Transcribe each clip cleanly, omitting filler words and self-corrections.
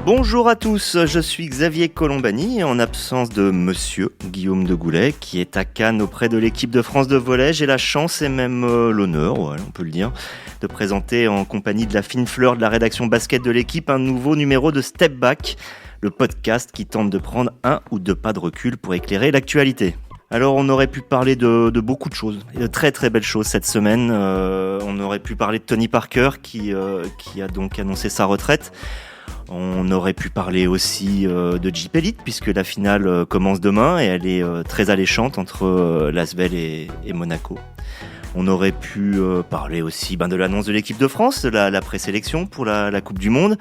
Bonjour à tous, je suis Xavier Colombani, en absence de Monsieur Guillaume de Goulet, qui est à Cannes auprès de l'équipe de France de volley. J'ai la chance et même l'honneur, on peut le dire, de présenter en compagnie de la fine fleur de la rédaction basket de l'équipe un nouveau numéro de Step Back, le podcast qui tente de prendre un ou deux pas de recul pour éclairer l'actualité. Alors on aurait pu parler de beaucoup de choses, de très très belles choses cette semaine. On aurait pu parler de Tony Parker qui a donc annoncé sa retraite. On aurait pu parler aussi de Jeep Elite puisque la finale commence demain et elle est très alléchante entre L'Asvel et Monaco. On aurait pu parler aussi de l'annonce de l'équipe de France, de la présélection pour la Coupe du Monde,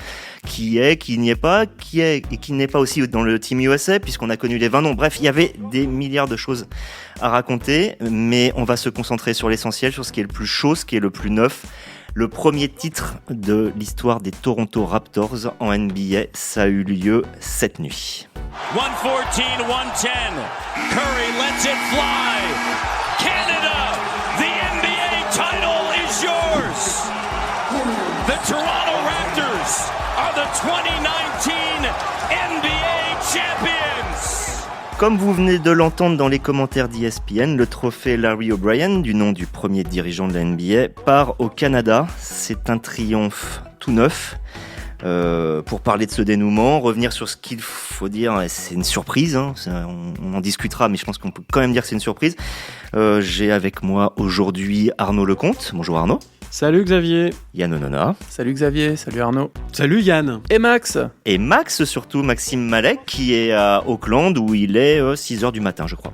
qui n'y est pas, qui est et qui n'est pas aussi dans le Team USA puisqu'on a connu les 20 noms. Bref, il y avait des milliards de choses à raconter, mais on va se concentrer sur l'essentiel, sur ce qui est le plus chaud, ce qui est le plus neuf. Le premier titre de l'histoire des Toronto Raptors en NBA, ça a eu lieu cette nuit. 114-110. Curry lets it fly. Canada, the NBA title is yours. The Toronto Raptors are the 2019 NBA champions. Comme vous venez de l'entendre dans les commentaires d'ESPN, le trophée Larry O'Brien, du nom du premier dirigeant de la NBA, part au Canada. C'est un triomphe tout neuf. Pour parler de ce dénouement, revenir sur ce qu'il faut dire, c'est une surprise, on en discutera, mais je pense qu'on peut quand même dire que c'est une surprise. J'ai avec moi aujourd'hui Arnaud Lecomte. Bonjour Arnaud. Salut Xavier. Yann Onona. Salut Xavier, salut Arnaud. Salut Yann. Et Max. Et Max surtout, Maxime Malek, qui est à Auckland où il est 6h du matin je crois.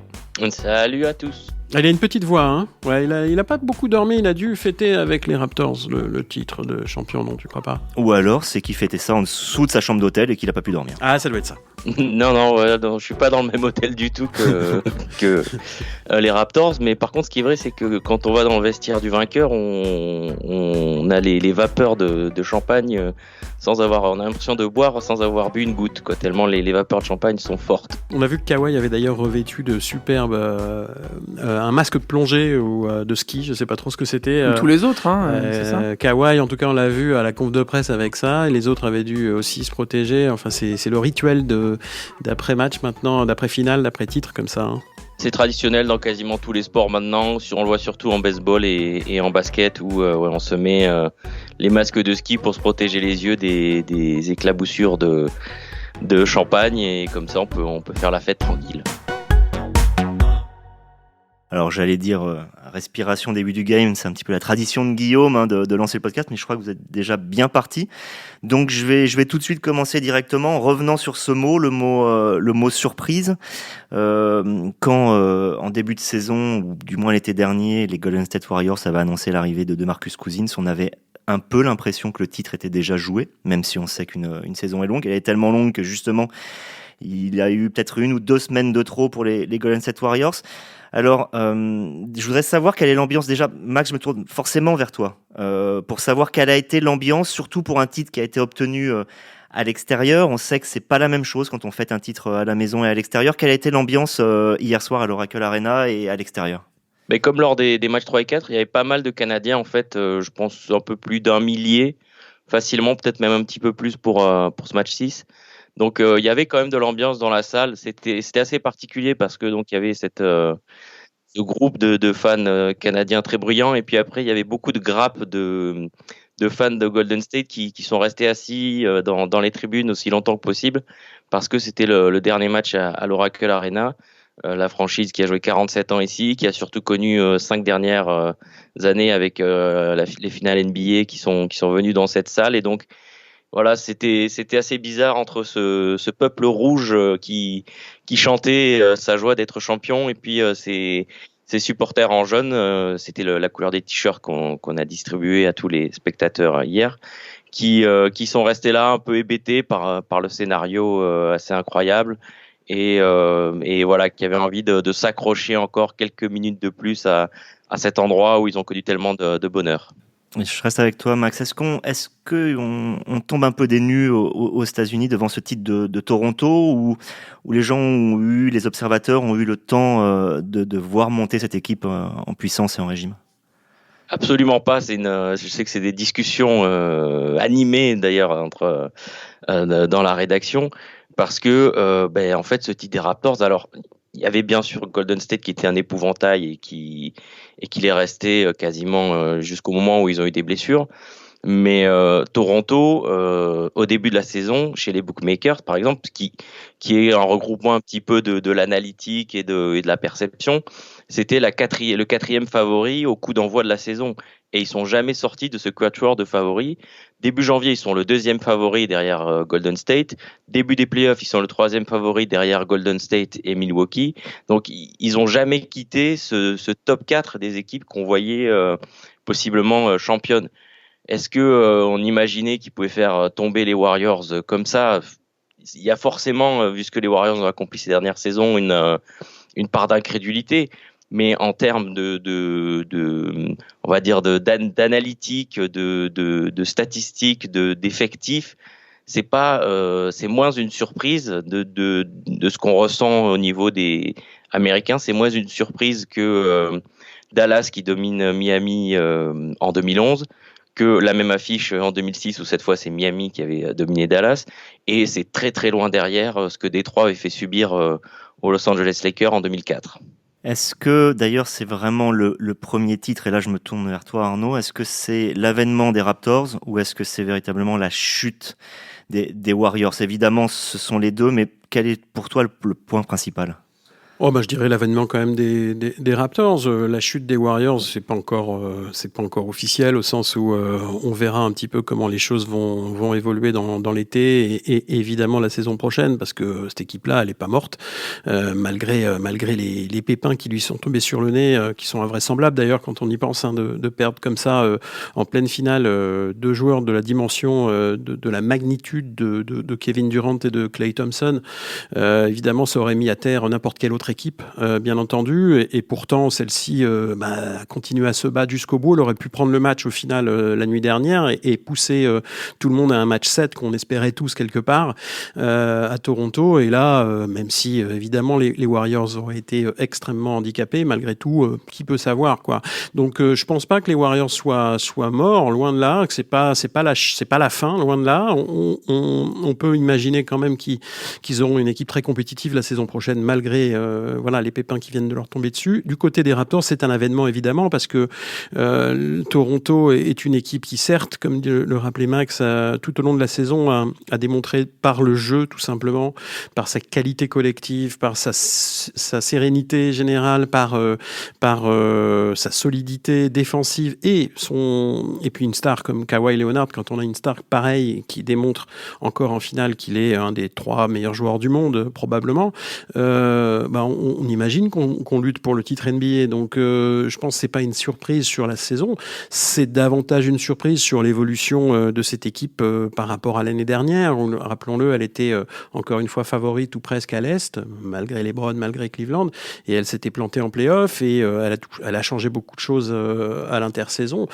Salut à tous. Il a une petite voix, hein. Ouais, il a pas beaucoup dormi, il a dû fêter avec les Raptors le titre de champion, non, tu crois pas? Ou alors c'est qu'il fêtait ça en dessous de sa chambre d'hôtel et qu'il a pas pu dormir. Ah, ça doit être ça. Non, je suis pas dans le même hôtel du tout que les Raptors, mais par contre ce qui est vrai c'est que quand on va dans le vestiaire du vainqueur, on a les vapeurs de champagne on a l'impression de boire sans avoir bu une goutte, quoi, tellement les vapeurs de champagne sont fortes. On a vu que Kawhi avait d'ailleurs revêtu de superbes un masque de plongée ou de ski, je sais pas trop ce que c'était. Comme tous les autres, c'est ça. Kawhi, en tout cas, on l'a vu à la conf de presse avec ça, et les autres avaient dû aussi se protéger. Enfin, c'est le rituel d'après-match maintenant, d'après-finale, d'après-titre, comme ça. Hein. C'est traditionnel dans quasiment tous les sports maintenant. On le voit surtout en baseball et en basket où on se met les masques de ski pour se protéger les yeux des éclaboussures de champagne, et comme ça on peut faire la fête tranquille. Alors j'allais dire respiration début du game, c'est un petit peu la tradition de Guillaume de lancer le podcast, mais je crois que vous êtes déjà bien parti. Donc je vais tout de suite commencer directement en revenant sur ce mot, le mot surprise. Quand en début de saison, ou du moins l'été dernier, les Golden State Warriors avaient annoncé l'arrivée de DeMarcus Cousins, on avait un peu l'impression que le titre était déjà joué, même si on sait qu'une saison est longue. Elle est tellement longue que justement il a eu peut-être 1 ou 2 semaines de trop pour les Golden State Warriors. Alors, je voudrais savoir quelle est l'ambiance. Déjà, Max, je me tourne forcément vers toi pour savoir quelle a été l'ambiance, surtout pour un titre qui a été obtenu à l'extérieur. On sait que c'est pas la même chose quand on fête un titre à la maison et à l'extérieur. Quelle a été l'ambiance hier soir à l'Oracle Arena et à l'extérieur ? Mais comme lors des matchs 3 et 4, il y avait pas mal de Canadiens en fait, je pense un peu plus d'1 millier, facilement, peut-être même un petit peu plus pour ce match 6. Donc il y avait quand même de l'ambiance dans la salle. C'était assez particulier parce que donc il y avait ce groupe de fans canadiens très bruyants, et puis après il y avait beaucoup de grappes de fans de Golden State qui sont restés assis dans les tribunes aussi longtemps que possible parce que c'était le dernier match à l'Oracle Arena. La franchise qui a joué 47 ans ici, qui a surtout connu 5 dernières années avec les finales NBA qui sont venues dans cette salle, et donc voilà, c'était assez bizarre entre ce peuple rouge qui chantait sa joie d'être champion, et puis ces supporters en jaune, c'était la couleur des t-shirts qu'on a distribué à tous les spectateurs hier, qui sont restés là un peu hébétés par le scénario assez incroyable, et voilà, qui avaient envie de s'accrocher encore quelques minutes de plus à cet endroit où ils ont connu tellement de bonheur. Je reste avec toi, Max. Est-ce qu'on tombe un peu des nues aux États-Unis devant ce titre de Toronto, où les observateurs ont eu le temps de voir monter cette équipe en puissance et en régime? Absolument pas. Je sais que c'est des discussions animées d'ailleurs dans la rédaction, parce que en fait ce titre des Raptors, alors il y avait bien sûr Golden State qui était un épouvantail et qu'il est resté quasiment jusqu'au moment où ils ont eu des blessures. Mais Toronto, au début de la saison, chez les bookmakers par exemple, qui est un regroupement un petit peu de l'analytique et de la perception, c'était le quatrième favori au coup d'envoi de la saison. Et ils sont jamais sortis de ce quatuor de favoris. Début janvier, ils sont le deuxième favori derrière Golden State. Début des playoffs, ils sont le troisième favori derrière Golden State et Milwaukee. Donc, ils ont jamais quitté ce top 4 des équipes qu'on voyait possiblement championnes. Est-ce que on imaginait qu'ils pouvaient faire tomber les Warriors comme ça? Il y a forcément, vu ce que les Warriors ont accompli ces dernières saisons, une part d'incrédulité. Mais en termes on va dire d'analytique, de statistiques, d'effectifs, c'est moins une surprise de ce qu'on ressent au niveau des Américains. C'est moins une surprise que Dallas qui domine Miami en 2011. Que la même affiche en 2006 où cette fois c'est Miami qui avait dominé Dallas, et c'est très très loin derrière ce que Détroit avait fait subir aux Los Angeles Lakers en 2004. Est-ce que d'ailleurs c'est vraiment le premier titre, et là je me tourne vers toi Arnaud, est-ce que c'est l'avènement des Raptors ou est-ce que c'est véritablement la chute des Warriors? Évidemment ce sont les deux, mais quel est pour toi le point principal? Je dirais l'avènement quand même des Raptors. La chute des Warriors, c'est pas encore officiel, au sens où on verra un petit peu comment les choses vont évoluer dans l'été et évidemment la saison prochaine, parce que cette équipe-là, elle est pas morte, malgré les pépins qui lui sont tombés sur le nez, qui sont invraisemblables d'ailleurs quand on y pense, de perdre comme ça en pleine finale deux joueurs de la dimension de la magnitude de Kevin Durant et de Klay Thompson. Évidemment, ça aurait mis à terre n'importe quelle autre équipe, bien entendu, et pourtant celle-ci a continué à se battre jusqu'au bout. Elle aurait pu prendre le match au final la nuit dernière et pousser tout le monde à un match 7 qu'on espérait tous quelque part à Toronto. Et là, même si évidemment les Warriors auraient été extrêmement handicapés, malgré tout, qui peut savoir quoi. Donc je pense pas que les Warriors soient morts, loin de là, que c'est pas la fin, loin de là. On peut imaginer quand même qu'ils auront une équipe très compétitive la saison prochaine, malgré les pépins qui viennent de leur tomber dessus. Du côté des Raptors, c'est un avènement évidemment, parce que Toronto est une équipe qui, certes, comme le rappelait Max, tout au long de la saison a démontré par le jeu, tout simplement, par sa qualité collective, par sa sérénité générale, par sa solidité défensive et puis une star comme Kawhi Leonard. Quand on a une star pareille qui démontre encore en finale qu'il est un des 3 meilleurs joueurs du monde, probablement, on imagine qu'on lutte pour le titre NBA. Donc je pense que c'est pas une surprise sur la saison, c'est davantage une surprise sur l'évolution de cette équipe par rapport à l'année dernière. Rappelons-le, elle était encore une fois favorite ou presque à l'Est, malgré LeBron, malgré Cleveland, et elle s'était plantée en play-off et elle a changé beaucoup de choses à l'intersaison.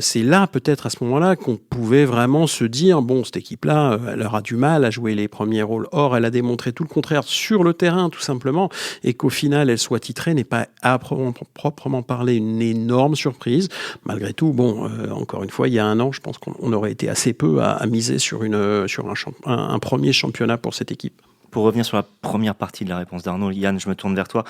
C'est là, peut-être à ce moment-là, qu'on pouvait vraiment se dire, bon, cette équipe-là, elle aura du mal à jouer les premiers rôles. Or, elle a démontré tout le contraire sur le terrain, tout simplement, et qu'au final, elle soit titrée n'est pas à proprement parler une énorme surprise. Malgré tout, encore une fois, il y a un an, je pense qu'on aurait été assez peu à miser sur un premier championnat pour cette équipe. Pour revenir sur la première partie de la réponse d'Arnaud, Yann, je me tourne vers toi.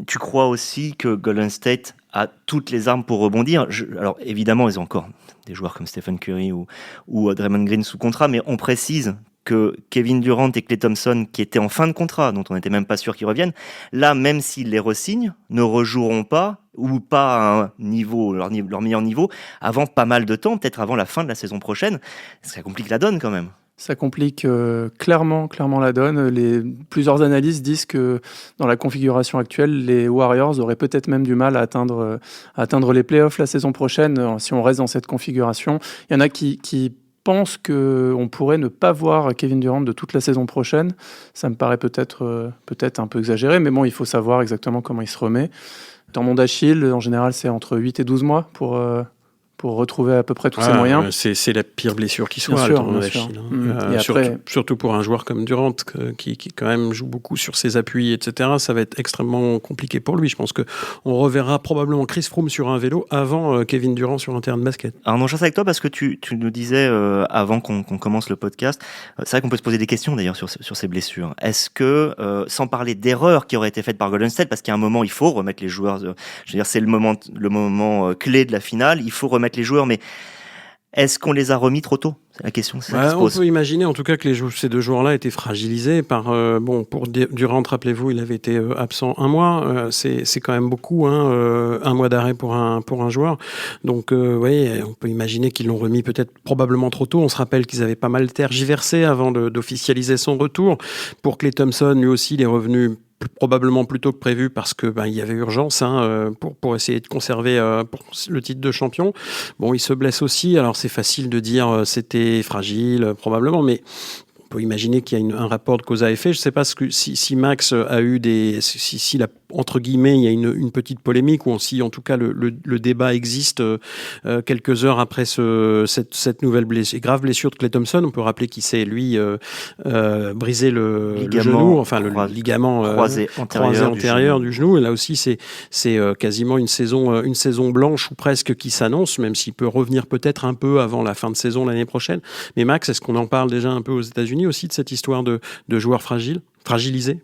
Tu crois aussi que Golden State a toutes les armes pour rebondir? Alors évidemment, ils ont encore des joueurs comme Stephen Curry ou Draymond Green sous contrat, mais on précise que Kevin Durant et Klay Thompson, qui étaient en fin de contrat, dont on n'était même pas sûr qu'ils reviennent, là, même s'ils les re-signent, ne rejoueront pas, ou pas à un niveau, leur meilleur niveau, avant pas mal de temps, peut-être avant la fin de la saison prochaine. Ça complique la donne quand même. Ça complique clairement la donne. Plusieurs analystes disent que dans la configuration actuelle, les Warriors auraient peut-être même du mal à atteindre les playoffs la saison prochaine si on reste dans cette configuration. Il y en a qui pensent qu'on pourrait ne pas voir Kevin Durant de toute la saison prochaine. Ça me paraît peut-être un peu exagéré, mais bon, il faut savoir exactement comment il se remet. Tendon d'Achille, en général, c'est entre 8 et 12 mois pour pour retrouver à peu près tous ses moyens. C'est la pire blessure qui soit, bien le sûr, tendon bien d'Achille. Et après... surtout pour un joueur comme Durant, qui quand même joue beaucoup sur ses appuis, etc. Ça va être extrêmement compliqué pour lui. Je pense qu'on reverra probablement Chris Froome sur un vélo avant Kevin Durant sur un terrain de basket. Arnaud, je reste avec toi parce que tu nous disais avant qu'on commence le podcast, c'est vrai qu'on peut se poser des questions d'ailleurs sur ces blessures. Est-ce que, sans parler d'erreurs qui auraient été faites par Golden State, parce qu'à un moment il faut remettre les joueurs, je veux dire c'est le moment clé de la finale, il faut remettre les joueurs, mais est-ce qu'on les a remis trop tôt? C'est la question. On peut imaginer en tout cas que ces deux joueurs-là étaient fragilisés par pour Durant, rappelez-vous, il avait été absent un mois. C'est quand même beaucoup, un mois d'arrêt pour un joueur. Donc oui, on peut imaginer qu'ils l'ont remis peut-être probablement trop tôt. On se rappelle qu'ils avaient pas mal tergiversé avant d'officialiser son retour. Pour Klay Thompson, lui aussi, il est revenu probablement plus tôt que prévu parce que il y avait urgence pour essayer de conserver le titre de champion. Bon, il se blesse aussi, alors c'est facile de dire c'était fragile probablement, mais on peut imaginer qu'il y a un rapport de cause à effet. Je ne sais pas si Max a eu si entre guillemets, il y a une petite polémique, ou si en tout cas le débat existe quelques heures après cette nouvelle blessure, grave blessure de Klay Thompson. On peut rappeler qu'il s'est lui brisé le genou, enfin le ligament croisé antérieur du genou. Et là aussi, c'est quasiment une saison blanche ou presque qui s'annonce, même s'il peut revenir peut-être un peu avant la fin de saison l'année prochaine. Mais Max, est-ce qu'on en parle déjà un peu aux États-Unis aussi de cette histoire de joueurs fragilisés?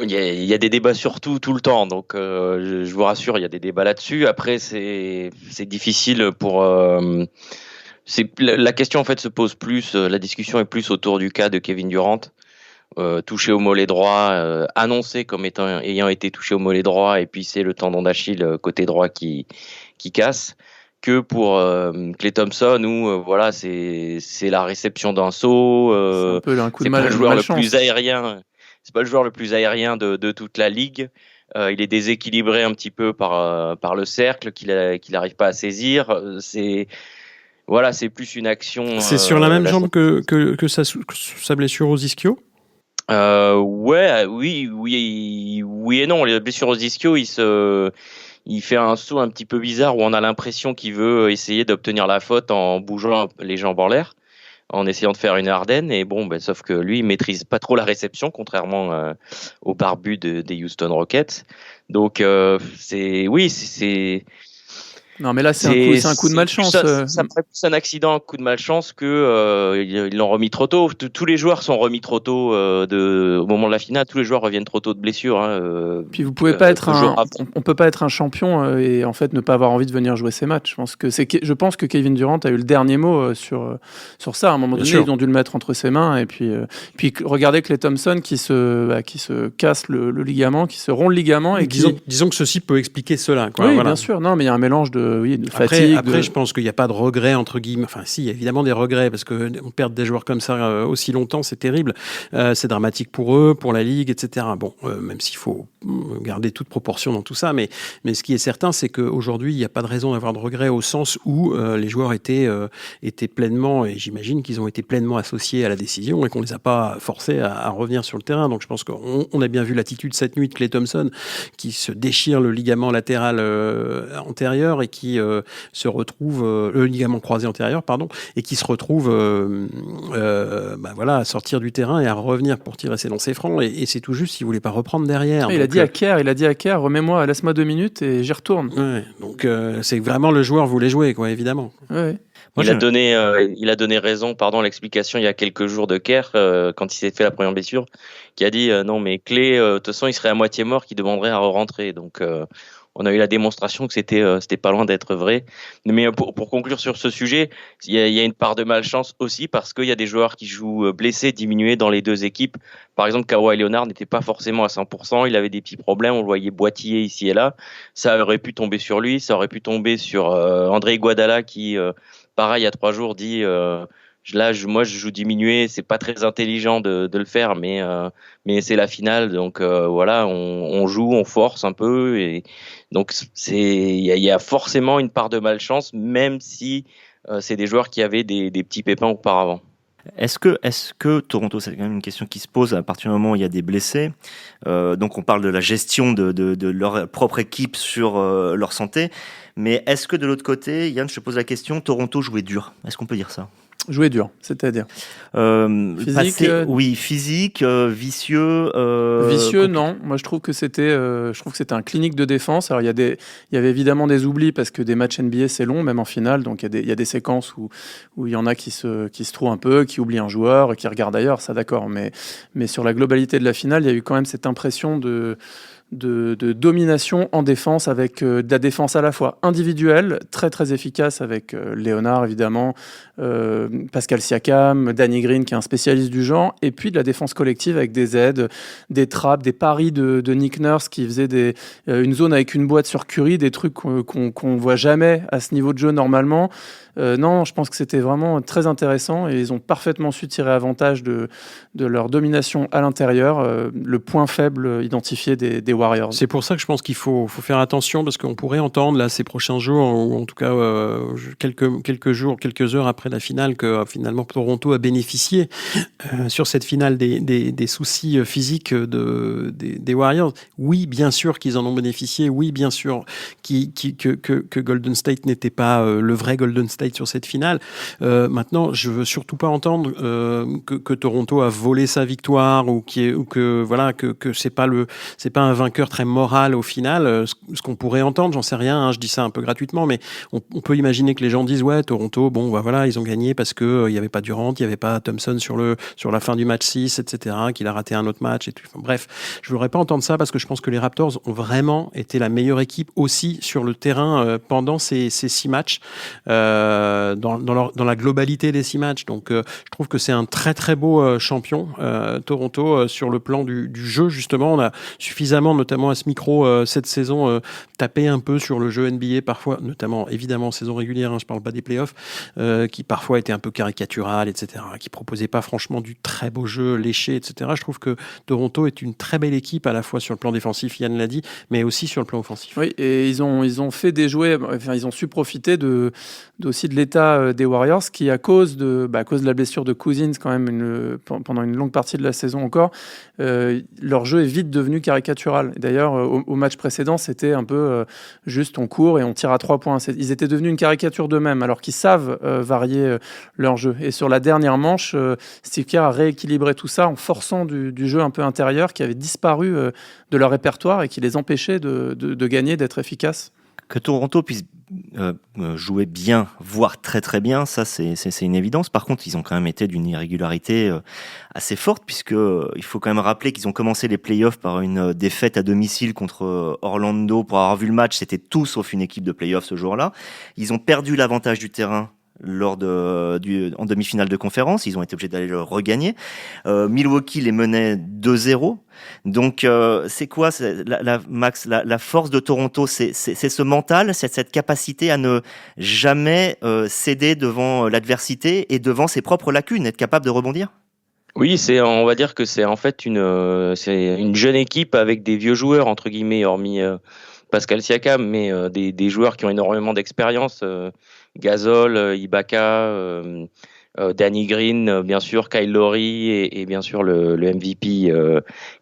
Il y a des débats sur tout le temps, donc je vous rassure, il y a des débats là-dessus. Après, c'est difficile pour... la question en fait se pose plus, la discussion est plus autour du cas de Kevin Durant, touché au mollet droit, annoncé comme ayant été touché au mollet droit, et puis c'est le tendon d'Achille côté droit qui casse, que pour Klay Thompson où voilà, c'est la réception d'un saut, c'est un peu un coup de mal, pas le joueur le plus aérien. C'est pas le joueur le plus aérien de toute la ligue. Il est déséquilibré un petit peu par le cercle qu'il n'arrive pas à saisir. C'est plus une action. C'est sur la même jambe que sa blessure aux ischio. Oui et non. Les blessures aux ischio, il fait un saut un petit peu bizarre où on a l'impression qu'il veut essayer d'obtenir la faute en bougeant les jambes en l'air, en essayant de faire une Harden, et sauf que lui, il maîtrise pas trop la réception, contrairement au barbu des Houston Rockets. Donc, c'est... Non, mais là, c'est un coup de malchance. Ça serait plus un accident, un coup de malchance que ils l'ont remis trop tôt. Tous les joueurs sont remis trop tôt au moment de la finale. Tous les joueurs reviennent trop tôt de blessure. Puis vous pouvez pas être on peut pas être un champion et en fait ne pas avoir envie de venir jouer ses matchs. Je pense que Kevin Durant a eu le dernier mot sur ça. À un moment donné, ils ont dû le mettre entre ses mains, et puis regardez Klay Thompson qui se casse le ligament, qui se rompt le ligament, et disons que ceci peut expliquer cela. Quoi. Oui, voilà. Bien sûr. Non, mais il y a un mélange de fatigue. Après, je pense qu'il n'y a pas de regret, entre guillemets. Enfin, si, il y a évidemment des regrets, parce qu'on perd des joueurs comme ça aussi longtemps, c'est terrible. C'est dramatique pour eux, pour la Ligue, etc. Bon, même s'il faut garder toute proportion dans tout ça, mais ce qui est certain, c'est qu'aujourd'hui, il n'y a pas de raison d'avoir de regrets, au sens où les joueurs étaient pleinement, et j'imagine qu'ils ont été pleinement associés à la décision, et qu'on ne les a pas forcés à revenir sur le terrain. Donc je pense qu'on a bien vu l'attitude cette nuit de Klay Thompson, qui se déchire le ligament latéral antérieur, et qui se retrouve le ligament croisé antérieur, et qui se retrouve à sortir du terrain et à revenir pour tirer ses lancers francs, et c'est tout juste s'il voulait pas reprendre derrière. Il a dit à Kerr, remets-moi, laisse-moi 2 minutes et j'y retourne. Ouais, donc c'est vraiment le joueur voulait jouer, quoi, évidemment. Ouais. Il a donné raison, à l'explication il y a quelques jours de Kerr, quand il s'est fait la première blessure, qui a dit non mais Klay, de toute façon il serait à moitié mort, qu'il demanderait à rentrer. Donc on a eu la démonstration que c'était pas loin d'être vrai. Mais pour conclure sur ce sujet, il y a une part de malchance aussi, parce qu'il y a des joueurs qui jouent blessés, diminués dans les deux équipes. Par exemple, Kawhi Leonard n'était pas forcément à 100%, il avait des petits problèmes, on le voyait boitiller ici et là. Ça aurait pu tomber sur lui, ça aurait pu tomber sur André Iguodala qui, pareil, il y a 3 jours, dit moi je joue diminué, c'est pas très intelligent de le faire, mais c'est la finale, donc on joue, on force un peu, et donc il y a forcément une part de malchance, même si c'est des joueurs qui avaient des petits pépins auparavant. Est-ce que Toronto, c'est quand même une question qui se pose à partir du moment où il y a des blessés. Donc on parle de la gestion de leur propre équipe sur leur santé. Mais est-ce que de l'autre côté, Yann, je te pose la question, Toronto jouait dur? Est-ce qu'on peut dire ça? Jouer dur, c'est-à-dire physique, oui, physique, vicieux. Vicieux, non. Moi, je trouve que c'était un clinique de défense. Alors, il y avait évidemment des oublis parce que des matchs NBA, c'est long, même en finale. Donc, il y a des séquences où il y en a qui se trouvent un peu, qui oublient un joueur, qui regardent ailleurs, ça d'accord. Mais sur la globalité de la finale, il y a eu quand même cette impression de domination en défense avec de la défense à la fois individuelle, très très efficace avec Léonard évidemment, Pascal Siakam, Danny Green qui est un spécialiste du genre, et puis de la défense collective avec des aides, des trappes, des paris de Nick Nurse qui faisait une zone avec une boîte sur Curry, des trucs qu'on voit jamais à ce niveau de jeu normalement. Non, je pense que c'était vraiment très intéressant et ils ont parfaitement su tirer avantage de leur domination à l'intérieur, le point faible identifié des Warriors. C'est pour ça que je pense qu'il faut faire attention parce qu'on pourrait entendre là ces prochains jours, ou en tout cas quelques heures après la finale, que finalement Toronto a bénéficié sur cette finale des soucis physiques des Warriors. Oui, bien sûr qu'ils en ont bénéficié. Oui, bien sûr que Golden State n'était pas le vrai Golden State sur cette finale. Maintenant, je veux surtout pas entendre que Toronto a volé sa victoire ou que c'est pas un vainqueur très moral au final. Ce qu'on pourrait entendre, j'en sais rien, hein, je dis ça un peu gratuitement, mais on peut imaginer que les gens disent ouais, Toronto, bon bah voilà, ils ont gagné parce que il y avait pas Durant, il y avait pas Thompson sur la fin du match 6, etc., qu'il a raté un autre match et tout. Enfin, bref, je voudrais pas entendre ça parce que je pense que les Raptors ont vraiment été la meilleure équipe aussi sur le terrain pendant ces 6 matchs. Dans la globalité des 6 matchs. Donc, je trouve que c'est un très très beau champion, Toronto, sur le plan du jeu, justement. On a suffisamment, notamment à ce micro, cette saison, tapé un peu sur le jeu NBA, parfois, notamment, évidemment, en saison régulière, hein, je parle pas des playoffs, qui parfois était un peu caricatural, etc., qui proposait pas franchement du très beau jeu léché, etc. Je trouve que Toronto est une très belle équipe, à la fois sur le plan défensif, Yann l'a dit, mais aussi sur le plan offensif. Oui, et ils ont fait déjouer, enfin, ils ont su profiter aussi de l'état des Warriors qui, à cause de la blessure de Cousins quand même pendant une longue partie de la saison encore, leur jeu est vite devenu caricatural. D'ailleurs, au match précédent, c'était un peu juste on court et on tire à 3 points. Ils étaient devenus une caricature d'eux-mêmes alors qu'ils savent varier leur jeu. Et sur la dernière manche, Steve Kerr a rééquilibré tout ça en forçant du jeu un peu intérieur qui avait disparu de leur répertoire et qui les empêchait de gagner, d'être efficaces. Que Toronto puisse jouer bien, voire très très bien, ça c'est une évidence. Par contre, ils ont quand même été d'une irrégularité assez forte, puisque il faut quand même rappeler qu'ils ont commencé les playoffs par une défaite à domicile contre Orlando. Pour avoir vu le match, c'était tout sauf une équipe de playoffs ce jour-là. Ils ont perdu l'avantage du terrain en demi-finale de conférence, ils ont été obligés d'aller le regagner. Milwaukee les menait 2-0. Donc c'est quoi Max, la force de Toronto, c'est ce mental, c'est cette capacité à ne jamais céder devant l'adversité et devant ses propres lacunes, être capable de rebondir? Oui, on va dire que c'est en fait c'est une jeune équipe avec des vieux joueurs entre guillemets, hormis Pascal Siakam, mais des joueurs qui ont énormément d'expérience. Gasol, Ibaka, Danny Green, bien sûr, Kyle Lowry et bien sûr le MVP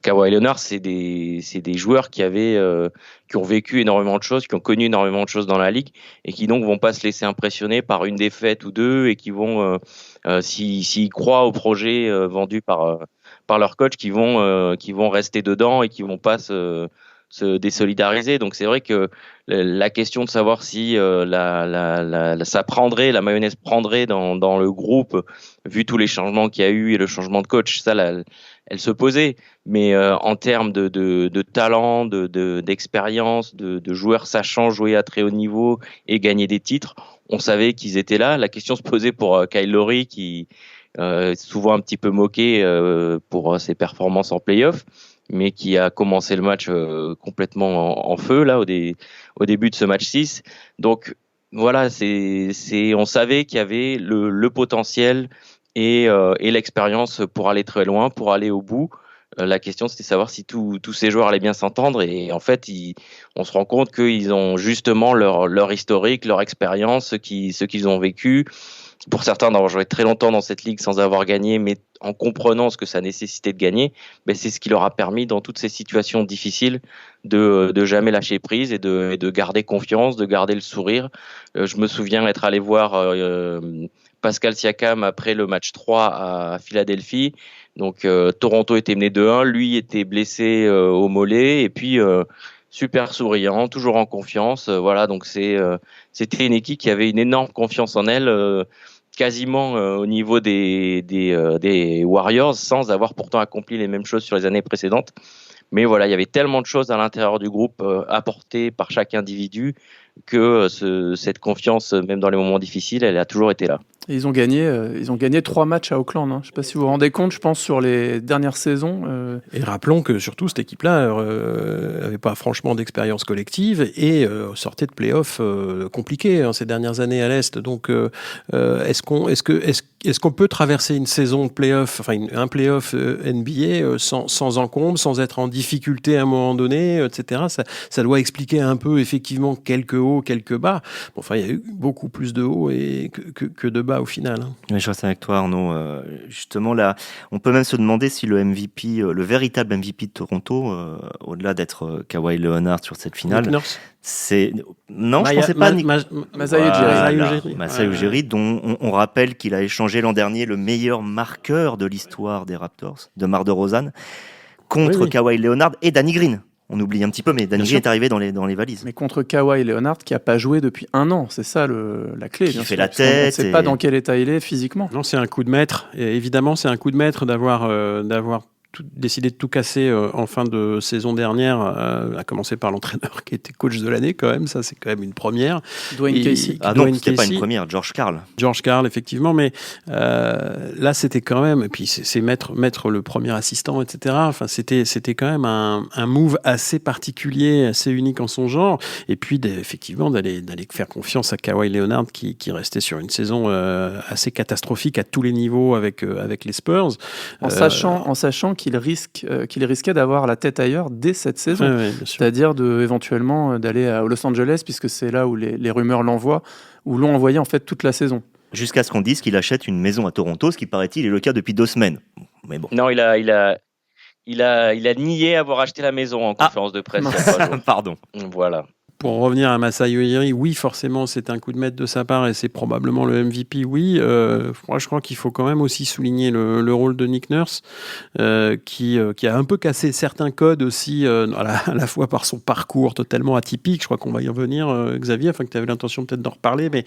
Kawhi Leonard. C'est des joueurs qui ont vécu énormément de choses, qui ont connu énormément de choses dans la ligue et qui donc vont pas se laisser impressionner par une défaite ou deux et qui vont, s'ils croient au projet vendu par leur coach, qui vont rester dedans et qui vont pas se désolidariser. Donc c'est vrai que la question de savoir si la mayonnaise prendrait dans le groupe, vu tous les changements qu'il y a eu et le changement de coach, ça elle se posait. Mais en termes de talent, d'expérience, de joueurs sachant jouer à très haut niveau et gagner des titres, on savait qu'ils étaient là. La question se posait pour Kyle Lowry qui souvent un petit peu moqué pour ses performances en play-off, mais qui a commencé le match complètement en feu là au début de ce match 6. Donc voilà, on savait qu'il y avait le potentiel et l'expérience pour aller très loin, pour aller au bout. La question, c'était de savoir si tous ces joueurs allaient bien s'entendre. Et en fait, on se rend compte qu'ils ont justement leur historique, leur expérience, ce qu'ils ont vécu. pour certains d'avoir joué très longtemps dans cette ligue sans avoir gagné, mais en comprenant ce que ça nécessitait de gagner, c'est ce qui leur a permis dans toutes ces situations difficiles de jamais lâcher prise et de garder confiance, de garder le sourire. Je me souviens être allé voir Pascal Siakam après le match 3 à Philadelphie. Donc Toronto était mené 2-1, lui était blessé au mollet et puis super souriant, toujours en confiance. Voilà, donc c'était une équipe qui avait une énorme confiance en elle, quasiment au niveau des Warriors, sans avoir pourtant accompli les mêmes choses sur les années précédentes. Mais voilà, il y avait tellement de choses à l'intérieur du groupe apportées par chaque individu que cette confiance, même dans les moments difficiles, elle a toujours été là. Et ils ont gagné 3 matchs à Auckland. Je ne sais pas si vous vous rendez compte, je pense, sur les dernières saisons. Et rappelons que surtout cette équipe-là n'avait pas franchement d'expérience collective et sortait de playoffs compliqués ces dernières années à l'Est. Donc, est-ce qu'on peut traverser une saison de playoff, enfin un playoff NBA sans encombre, sans être en difficulté à un moment donné, etc. Ça doit expliquer un peu effectivement quelques hauts, quelques bas. Bon, enfin, il y a eu beaucoup plus de hauts que de bas au final. Mais je reste avec toi, Arnaud. Justement, là, on peut même se demander si le MVP, le véritable MVP de Toronto, au-delà d'être Kawhi Leonard sur cette finale, c'est... Non, je pensais pas... Masai Ujiri, dont on rappelle qu'il a échangé l'an dernier le meilleur marqueur de l'histoire des Raptors, DeMar DeRozan, contre Kawhi Leonard et Danny Green. On oublie un petit peu, mais Danny Green est arrivé dans les valises. Mais contre Kawhi Leonard, qui n'a pas joué depuis 1 an, c'est ça la clé. Qui fait la tête. On ne sait pas dans quel état il est physiquement. Non, c'est un coup de maître. Et évidemment, c'est un coup de maître d'avoir décidé de tout casser en fin de saison dernière, à commencer par l'entraîneur qui était coach de l'année quand même. Ça, c'est quand même une première. Dwayne Casey. Non, c'était pas une première. George Karl, effectivement. Mais là, c'était quand même... Et puis, c'est mettre le premier assistant, etc. Enfin, c'était quand même un move assez particulier, assez unique en son genre. Et puis, effectivement, d'aller faire confiance à Kawhi Leonard qui restait sur une saison assez catastrophique à tous les niveaux avec les Spurs. En sachant qu'il risquait d'avoir la tête ailleurs dès cette saison, c'est-à-dire éventuellement d'aller à Los Angeles, puisque c'est là où les rumeurs l'envoient, ou l'ont envoyé en fait toute la saison. Jusqu'à ce qu'on dise qu'il achète une maison à Toronto, ce qui paraît-il est le cas depuis 2 semaines. Mais bon. Non, il a nié avoir acheté la maison en conférence de presse. Pardon. Voilà. Pour revenir à Masai Ujiri, oui, forcément, c'est un coup de maître de sa part et c'est probablement le MVP, oui. Moi, je crois qu'il faut quand même aussi souligner le rôle de Nick Nurse, qui a un peu cassé certains codes aussi, à la fois par son parcours totalement atypique. Je crois qu'on va y revenir, Xavier, enfin que tu avais l'intention peut-être d'en reparler, mais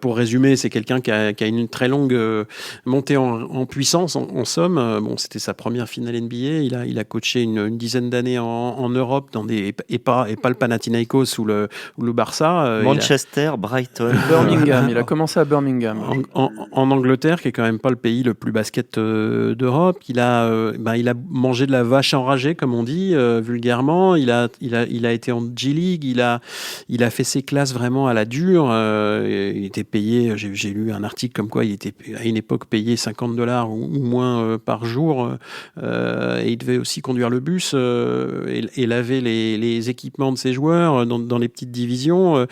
pour résumer, c'est quelqu'un qui a une très longue montée en puissance, en somme. Bon, c'était sa première finale NBA. Il a coaché une dizaine d'années en Europe, et pas le Panathinaikos ou le Barça. Manchester, Brighton. Birmingham. Il a commencé à Birmingham. En Angleterre, qui est quand même pas le pays le plus basket d'Europe. Il a mangé de la vache enragée, comme on dit vulgairement. Il a été en G-League. Il a fait ses classes vraiment à la dure. Il était payé, j'ai lu un article comme quoi il était à une époque payé $50 ou moins par jour. Et il devait aussi conduire le bus et laver les équipements de ses joueurs dans les petites divisions.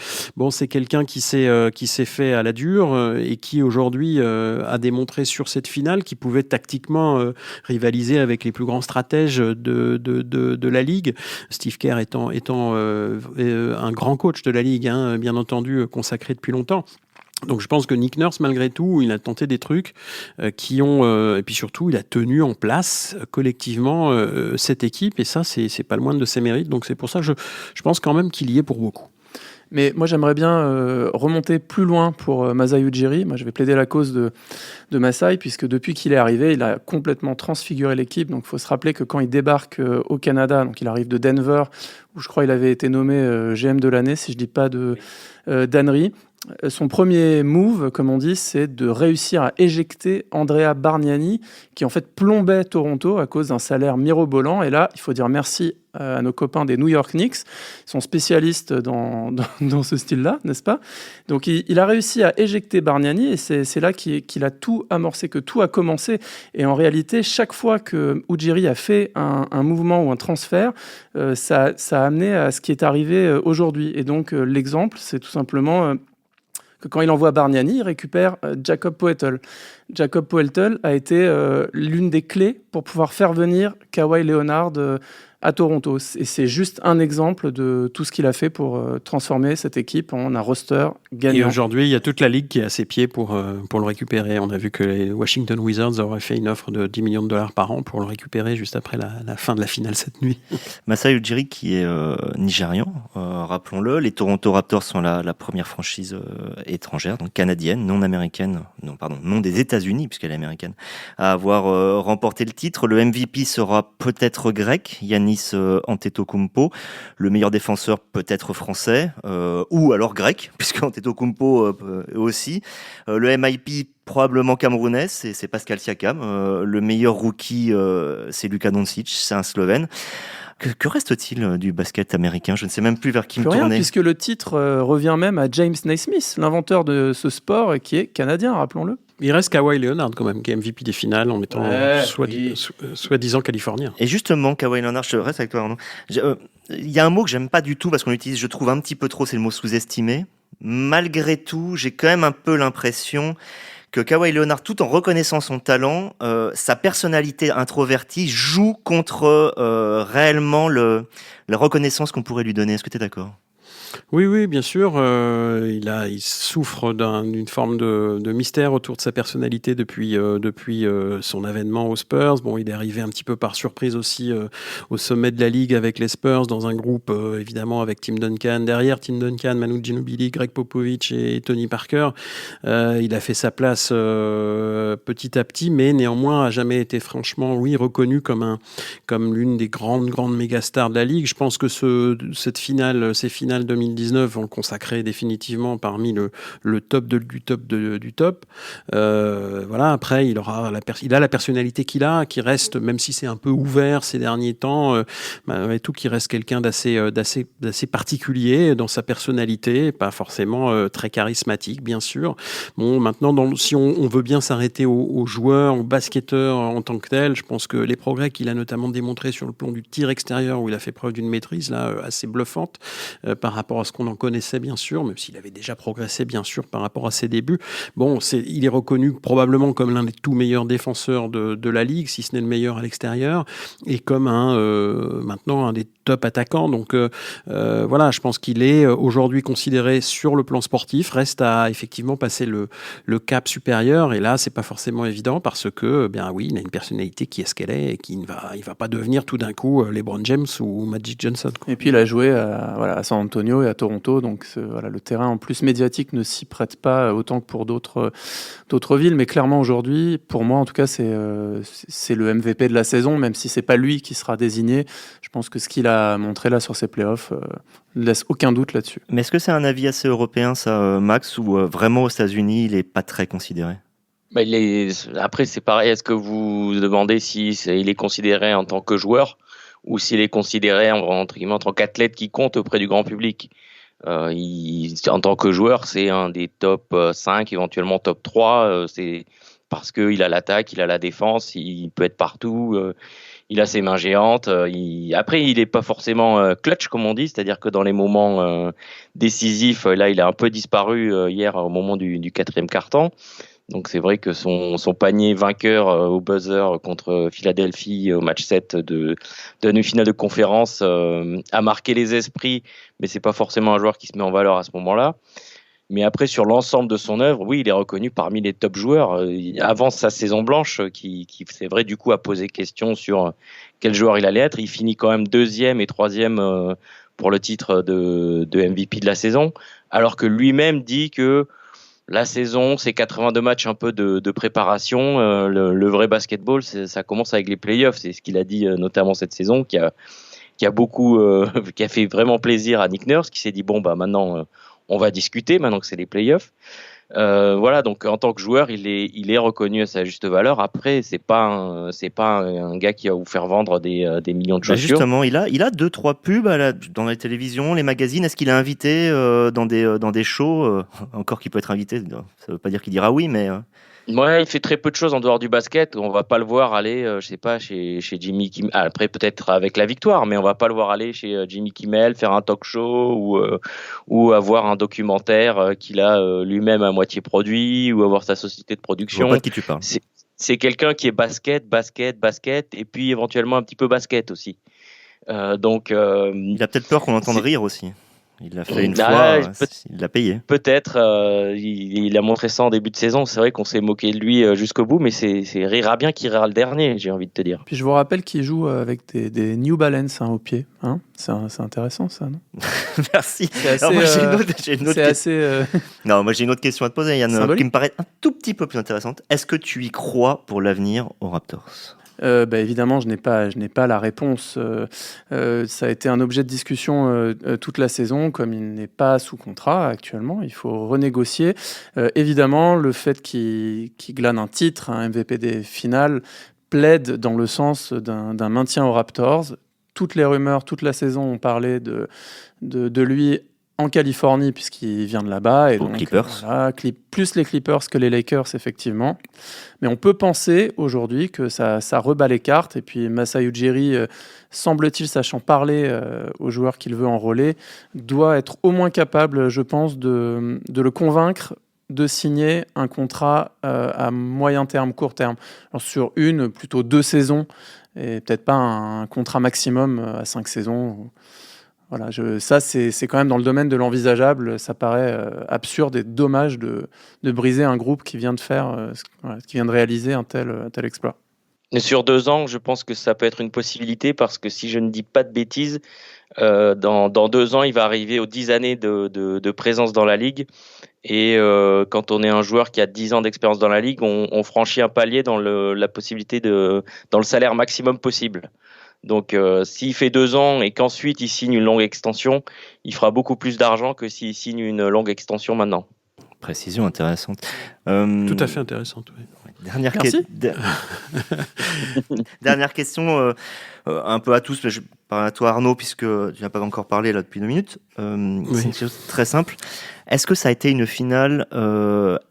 C'est quelqu'un qui s'est fait à la dure et qui aujourd'hui a démontré sur cette finale qu'il pouvait tactiquement rivaliser avec les plus grands stratèges de la ligue. Steve Kerr étant un grand coach de la ligue, bien entendu consacré depuis longtemps. Donc je pense que Nick Nurse, malgré tout, il a tenté des trucs qui ont... et puis surtout, il a tenu en place collectivement cette équipe. Et ça, c'est pas le moindre de ses mérites. Donc c'est pour ça que je pense quand même qu'il y est pour beaucoup. Mais moi, j'aimerais bien remonter plus loin pour Masai Ujiri. Moi, je vais plaider la cause de Masai, puisque depuis qu'il est arrivé, il a complètement transfiguré l'équipe. Donc il faut se rappeler que quand il débarque au Canada, donc il arrive de Denver, où je crois qu'il avait été nommé GM de l'année, si je ne dis pas de d'ânerie. Son premier move, comme on dit, c'est de réussir à éjecter Andrea Bargnani, qui en fait plombait Toronto à cause d'un salaire mirobolant. Et là, il faut dire merci à nos copains des New York Knicks. Ils sont spécialistes dans ce style-là, n'est-ce pas? Donc il a réussi à éjecter Bargnani et c'est là qu'il a tout amorcé, que tout a commencé. Et en réalité, chaque fois que Ujiri a fait un mouvement ou un transfert, ça a amené à ce qui est arrivé aujourd'hui. Et donc l'exemple, c'est tout simplement... que quand il envoie Bargnani, il récupère Jakob Poeltl. Jakob Poeltl a été l'une des clés pour pouvoir faire venir Kawhi Leonard à Toronto. Et c'est juste un exemple de tout ce qu'il a fait pour transformer cette équipe en un roster gagnant. Et aujourd'hui, il y a toute la ligue qui est à ses pieds pour le récupérer. On a vu que les Washington Wizards auraient fait une offre de $10 millions par an pour le récupérer juste après la fin de la finale cette nuit. Masai Ujiri qui est nigérian, rappelons-le. Les Toronto Raptors sont la première franchise étrangère, donc canadienne, non des États-Unis, puisqu'elle est américaine, à avoir remporté le titre. Le MVP sera peut-être grec, Giannis Antetokounmpo. Le meilleur défenseur peut-être français, ou alors grec, puisque Antetokounmpo aussi. Le MIP probablement camerounais, c'est Pascal Siakam. Le meilleur rookie, c'est Luka Doncic, c'est un Slovène. Que reste-t-il du basket américain ? Je ne sais même plus vers qui me tourner. Puisque le titre revient même à James Naismith, l'inventeur de ce sport et qui est canadien, rappelons-le. Il reste Kawhi Leonard quand même, qui est MVP des finales en étant soi-disant californien. Et justement, Kawhi Leonard, je reste avec toi Arnaud. Il y a un mot que j'aime pas du tout parce qu'on l'utilise, je trouve un petit peu trop, c'est le mot sous-estimé. Malgré tout, j'ai quand même un peu l'impression que Kawhi Leonard, tout en reconnaissant son talent, sa personnalité introvertie joue contre réellement la reconnaissance qu'on pourrait lui donner. Est-ce que tu es d'accord ? Oui, bien sûr. Il souffre d'une forme de mystère autour de sa personnalité depuis son avènement aux Spurs. Bon, il est arrivé un petit peu par surprise aussi au sommet de la ligue avec les Spurs, dans un groupe évidemment avec Tim Duncan derrière, Tim Duncan, Manu Ginobili, Greg Popovich et Tony Parker. Il a fait sa place petit à petit, mais néanmoins a jamais été franchement, reconnu comme l'une des grandes mégastars de la ligue. Je pense que ces finales 2019 vont le consacrer définitivement parmi le top du top. Voilà. Après, il a la personnalité qu'il a, qui reste, même si c'est un peu ouvert ces derniers temps, malgré tout, qui reste quelqu'un d'assez particulier dans sa personnalité, pas forcément très charismatique, bien sûr. Bon, maintenant, si on veut bien s'arrêter aux joueurs, aux basketteurs en tant que tel, je pense que les progrès qu'il a notamment démontrés sur le plan du tir extérieur, où il a fait preuve d'une maîtrise là assez bluffante par rapport à ce qu'on en connaissait, bien sûr, même s'il avait déjà progressé, bien sûr, par rapport à ses débuts. Bon, il est reconnu probablement comme l'un des tout meilleurs défenseurs de la ligue, si ce n'est le meilleur à l'extérieur, et comme maintenant un des top attaquants. Donc voilà, je pense qu'il est aujourd'hui considéré sur le plan sportif. Reste à effectivement passer le cap supérieur, et là, c'est pas forcément évident parce que, il a une personnalité qui est ce qu'elle est et qui il va pas devenir tout d'un coup LeBron James ou Magic Johnson, quoi. Et puis il a joué à San Antonio et à Toronto, donc le terrain en plus médiatique ne s'y prête pas autant que pour d'autres villes, mais clairement aujourd'hui, pour moi en tout cas, c'est le MVP de la saison, même si c'est pas lui qui sera désigné. Je pense que ce qu'il a montré là sur ses playoffs ne laisse aucun doute là-dessus. Mais est-ce que c'est un avis assez européen, ça, Max, ou vraiment aux États-Unis, il est pas très considéré ? Après, c'est pareil. Est-ce que vous demandez il est considéré en tant que joueur ou s'il est considéré en tant qu'athlète qui compte auprès du grand public? En tant que joueur, c'est un des top 5, éventuellement top 3. C'est parce qu'il a l'attaque, il a la défense, il peut être partout. Il a ses mains géantes. Après, il n'est pas forcément clutch, comme on dit, c'est-à-dire que dans les moments décisifs, là, il a un peu disparu hier au moment du quatrième quart-temps. Donc c'est vrai que son panier vainqueur au buzzer contre Philadelphie au match 7 de demi-finale de conférence a marqué les esprits, mais c'est pas forcément un joueur qui se met en valeur à ce moment-là. Mais après, sur l'ensemble de son œuvre, oui, il est reconnu parmi les top joueurs. Avant sa saison blanche, qui c'est vrai, du coup, a posé question sur quel joueur il allait être. Il finit quand même 2e et 3e pour le titre de MVP de la saison, alors que lui-même dit que la saison, c'est 82 matchs un peu de préparation. Le vrai basketball, ça commence avec les playoffs. C'est ce qu'il a dit notamment cette saison, qui a fait vraiment plaisir à Nick Nurse, qui s'est dit maintenant on va discuter maintenant que c'est les playoffs. Voilà, donc en tant que joueur, il est reconnu à sa juste valeur. Après, c'est pas un gars qui va vous faire vendre des millions de chaussures. Justement, il a 2-3 pubs dans les télévisions, les magazines. Est-ce qu'il est invité dans des shows encore qu'il peut être invité, ça veut pas dire qu'il dira oui, mais Ouais, il fait très peu de choses en dehors du basket. On va pas le voir aller, je sais pas, chez Jimmy Kimmel. Après, peut-être avec la victoire, mais on va pas le voir aller chez Jimmy Kimmel, faire un talk show ou avoir un documentaire qu'il a lui-même à moitié produit ou avoir sa société de Je vois production. pas de qui tu parles. C'est quelqu'un qui est basket, et puis éventuellement un petit peu basket aussi. Il a peut-être peur qu'on entende rire aussi. Il l'a fait une fois, il l'a payé. Peut-être, il a montré ça en début de saison. C'est vrai qu'on s'est moqué de lui jusqu'au bout, mais c'est rira bien qui rira le dernier, j'ai envie de te dire. Puis je vous rappelle qu'il joue avec des New Balance au pied. Hein, c'est intéressant ça, non? Merci. C'est Alors moi, assez, j'ai une autre c'est assez, Non, moi j'ai une autre question à te poser, Yann, symbolique. qui me paraît un tout petit peu plus intéressante. Est-ce que tu y crois pour l'avenir aux Raptors? Évidemment, je n'ai pas la réponse. Ça a été un objet de discussion toute la saison. Comme il n'est pas sous contrat actuellement, il faut renégocier. Évidemment, le fait qu'il glane un titre, un MVP des finales, plaide dans le sens d'un maintien aux Raptors. Toutes les rumeurs, toute la saison ont parlé de lui en Californie, puisqu'il vient de là-bas. Et Aux donc, Clippers. voilà, plus les Clippers que les Lakers, effectivement. Mais on peut penser aujourd'hui que ça rebat les cartes. Et puis Masai Ujiri, semble-t-il, sachant parler aux joueurs qu'il veut enrôler, doit être au moins capable, je pense, de le convaincre de signer un contrat à moyen terme, court terme. Alors, sur plutôt 2 saisons, et peut-être pas un contrat maximum à 5 saisons. Voilà, ça, c'est quand même dans le domaine de l'envisageable. Ça paraît absurde et dommage de briser un groupe qui vient de réaliser un tel exploit. Et sur 2 ans, je pense que ça peut être une possibilité parce que si je ne dis pas de bêtises, dans 2 ans, il va arriver aux 10 années de présence dans la Ligue. Et quand on est un joueur qui a 10 ans d'expérience dans la Ligue, on franchit un palier dans la possibilité dans le salaire maximum possible. Donc, s'il fait 2 ans et qu'ensuite il signe une longue extension, il fera beaucoup plus d'argent que s'il signe une longue extension maintenant. Précision intéressante. Tout à fait intéressante, oui. Dernière, Merci. Dernière question, un peu à tous, mais je parle à toi Arnaud, puisque tu n'as pas encore parlé là depuis 2 minutes. C'est une chose très simple. Est-ce que ça a été une finale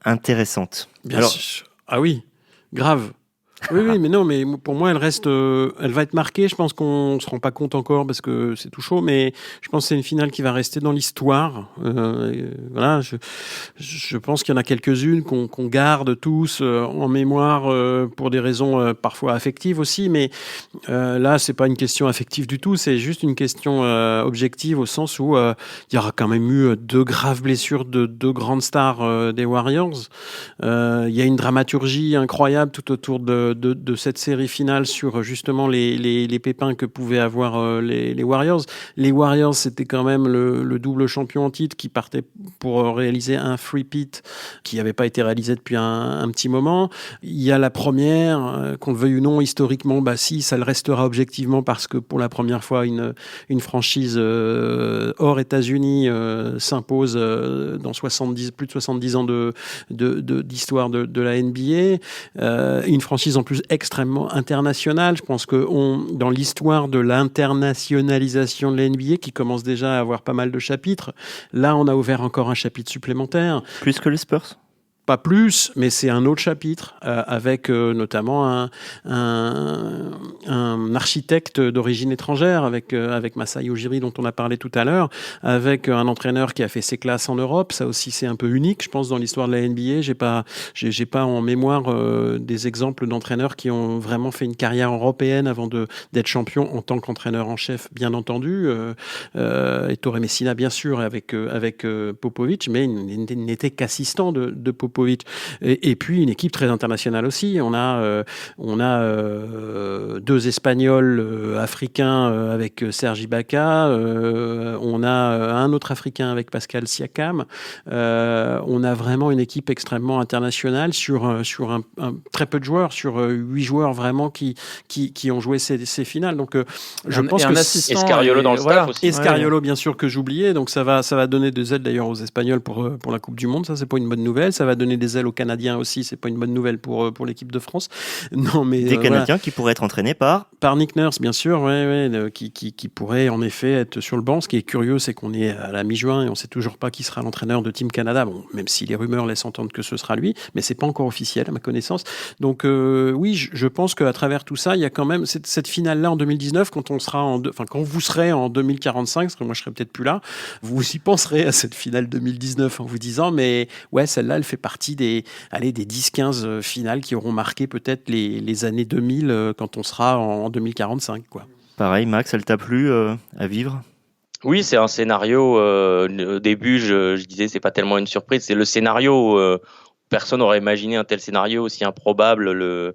intéressante? Bien sûr. Ah oui, grave. Oui, mais non, mais pour moi, elle va être marquée. Je pense qu'on se rend pas compte encore parce que c'est tout chaud, mais je pense que c'est une finale qui va rester dans l'histoire. Voilà, je pense qu'il y en a quelques-unes qu'on garde tous en mémoire pour des raisons parfois affectives aussi, mais là, c'est pas une question affective du tout. C'est juste une question objective au sens où il y aura quand même eu 2 graves blessures de 2 grandes stars des Warriors. Il y a une dramaturgie incroyable tout autour de cette série finale sur justement les pépins que pouvaient avoir les Warriors. Les Warriors, c'était quand même le double champion en titre qui partait pour réaliser un three-peat qui n'avait pas été réalisé depuis un petit moment. Il y a la première, qu'on le veuille ou non, historiquement, si, ça le restera objectivement parce que pour la première fois, une franchise hors États-Unis s'impose dans plus de 70 ans d'histoire de la NBA. Une franchise en plus extrêmement internationale. Je pense que dans l'histoire de l'internationalisation de la NBA, qui commence déjà à avoir pas mal de chapitres, là on a ouvert encore un chapitre supplémentaire. Plus que les Spurs? Pas plus, mais c'est un autre chapitre avec notamment un architecte d'origine étrangère avec Masai Ujiri dont on a parlé tout à l'heure, avec un entraîneur qui a fait ses classes en Europe. Ça aussi c'est un peu unique, je pense, dans l'histoire de la NBA. J'ai pas en mémoire des exemples d'entraîneurs qui ont vraiment fait une carrière européenne avant d'être champion en tant qu'entraîneur en chef, bien entendu. Ettore Messina bien sûr avec Popovic, mais il n'était qu'assistant de Popovic. Et puis une équipe très internationale aussi. On a 2 Espagnols africains avec Serge Ibaka. On a un autre Africain avec Pascal Siakam. On a vraiment une équipe extrêmement internationale sur un très peu de joueurs, sur 8 joueurs vraiment qui ont joué ces finales. Donc je pense que Escariolo dans le staff aussi. Escariolo bien sûr que j'oubliais. Donc ça va donner des ailes d'ailleurs aux Espagnols pour la Coupe du Monde. Ça c'est pas une bonne nouvelle. Ça va donner des ailes aux Canadiens aussi, c'est pas une bonne nouvelle pour l'équipe de France. Non, mais des Canadiens qui pourraient être entraînés par Nick Nurse, bien sûr, qui pourrait en effet être sur le banc. Ce qui est curieux, c'est qu'on est à la mi-juin et on ne sait toujours pas qui sera l'entraîneur de Team Canada. Bon, même si les rumeurs laissent entendre que ce sera lui, mais c'est pas encore officiel à ma connaissance. Donc oui, je pense qu'à travers tout ça, il y a quand même cette finale-là en 2019, quand vous serez en 2045, parce que moi je serai peut-être plus là, vous y penserez à cette finale 2019 en vous disant, mais ouais, celle-là, elle fait partie des 10-15 finales qui auront marqué peut-être les années 2000 quand on sera en 2045, quoi. Pareil, Max, elle t'a plu à vivre ? Oui, c'est un scénario. Au début, je disais c'est pas tellement une surprise, c'est le scénario. Personne n'aurait imaginé un tel scénario aussi improbable.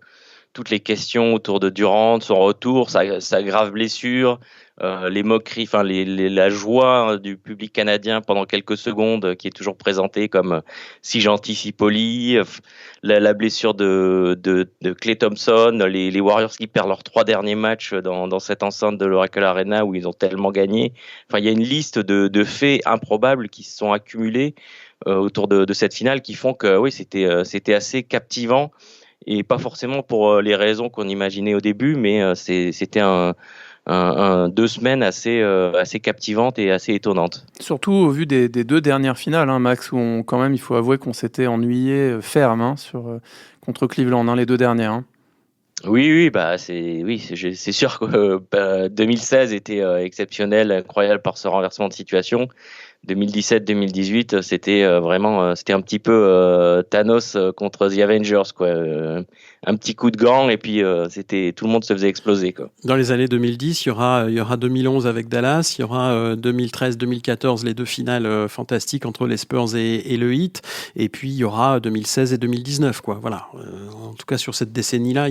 Toutes les questions autour de Durant, son retour, sa grave blessure, les moqueries, la joie du public canadien pendant quelques secondes qui est toujours présentée comme si gentil, si poli, la blessure de Klay Thompson, les Warriors qui perdent leurs 3 derniers matchs dans cette enceinte de l'Oracle Arena où ils ont tellement gagné. Enfin, il y a une liste de faits improbables qui se sont accumulés autour de cette finale qui font que oui, c'était assez captivant. Et pas forcément pour les raisons qu'on imaginait au début, mais c'était 2 semaines assez captivantes et assez étonnantes. Surtout au vu des 2 dernières finales, hein, Max, où quand même, il faut avouer qu'on s'était ennuyé ferme contre Cleveland, les 2 dernières. Hein. Oui, c'est sûr que 2016 était exceptionnel, incroyable par ce renversement de situation. 2017-2018, c'était un petit peu Thanos contre The Avengers, quoi. Un petit coup de gant et puis tout le monde se faisait exploser, quoi. Dans les années 2010, il y aura 2011 avec Dallas, il y aura 2013-2014 les 2 finales fantastiques entre les Spurs et le Heat, et puis il y aura 2016 et 2019, quoi. Voilà. En tout cas sur cette décennie-là,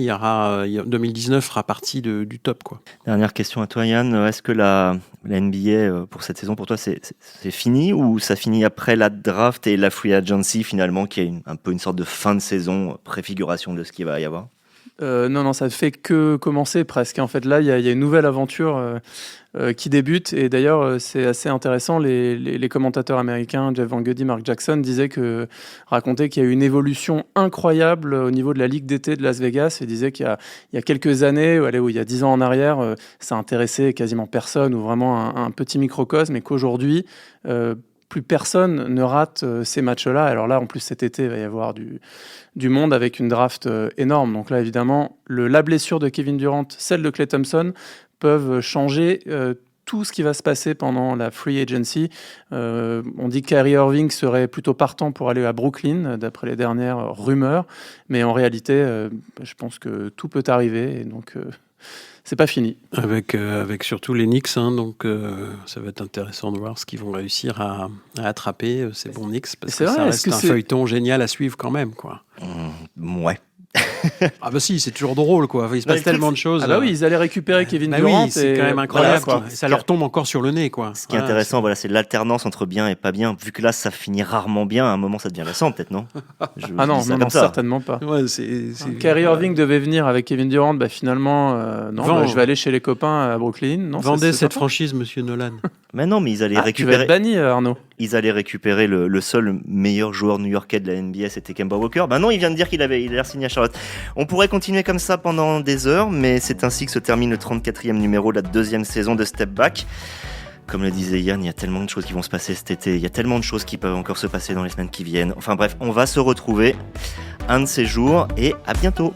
2019 fera partie du top, quoi. Dernière question à toi, Yann. Est-ce que la NBA pour cette saison, pour toi, c'est fini ou ça finit après la draft et la free agency finalement, qui est un peu une sorte de fin de saison, préfiguration de ce qu'il va y avoir ? Non, ça fait que commencer presque. En fait, là, il y a une nouvelle aventure qui débute. Et d'ailleurs, c'est assez intéressant. Les commentateurs américains, Jeff Van Gundy, Mark Jackson, racontaient qu'il y a eu une évolution incroyable au niveau de la Ligue d'été de Las Vegas. Et disaient qu'il y a quelques années, où il y a 10 ans en arrière, ça intéressait quasiment personne ou vraiment un petit microcosme. Et qu'aujourd'hui, plus personne ne rate ces matchs-là. Alors là, en plus, cet été, il va y avoir du monde avec une draft énorme. Donc là, évidemment, la blessure de Kevin Durant, celle de Klay Thompson, peuvent changer tout ce qui va se passer pendant la free agency. On dit que Kyrie Irving serait plutôt partant pour aller à Brooklyn, d'après les dernières rumeurs. Mais en réalité, je pense que tout peut arriver. Et donc, c'est pas fini. Avec surtout les Knicks, donc ça va être intéressant de voir ce qu'ils vont réussir à attraper ces bons Knicks, parce que ça reste un feuilleton génial à suivre quand même, quoi. Ouais. Ah bah si, c'est toujours drôle, quoi. Il se passe tellement de choses. Ah bah oui, ils allaient récupérer Kevin Durant. Oui, c'est quand même incroyable, quoi. Ça leur tombe encore sur le nez, quoi. Ce qui est intéressant, c'est l'alternance entre bien et pas bien. Vu que là, ça finit rarement bien, à un moment, ça devient lassant, peut-être, non ? Non, certainement pas. Ouais, Kyrie Irving devait venir avec Kevin Durant, finalement, je vais aller chez les copains à Brooklyn. Non, vendez cette franchise, monsieur Nolan. Mais non, mais ils allaient récupérer. Tu vas être banni, Arnaud. Ils allaient récupérer le seul meilleur joueur new-yorkais de la NBA, c'était Kemba Walker. Non, il vient de dire qu'il a signé à Charlotte. On pourrait continuer comme ça pendant des heures, mais c'est ainsi que se termine le 34e numéro de la 2e saison de Step Back. Comme le disait Yann, il y a tellement de choses qui vont se passer cet été, il y a tellement de choses qui peuvent encore se passer dans les semaines qui viennent. Enfin bref, on va se retrouver un de ces jours et à bientôt.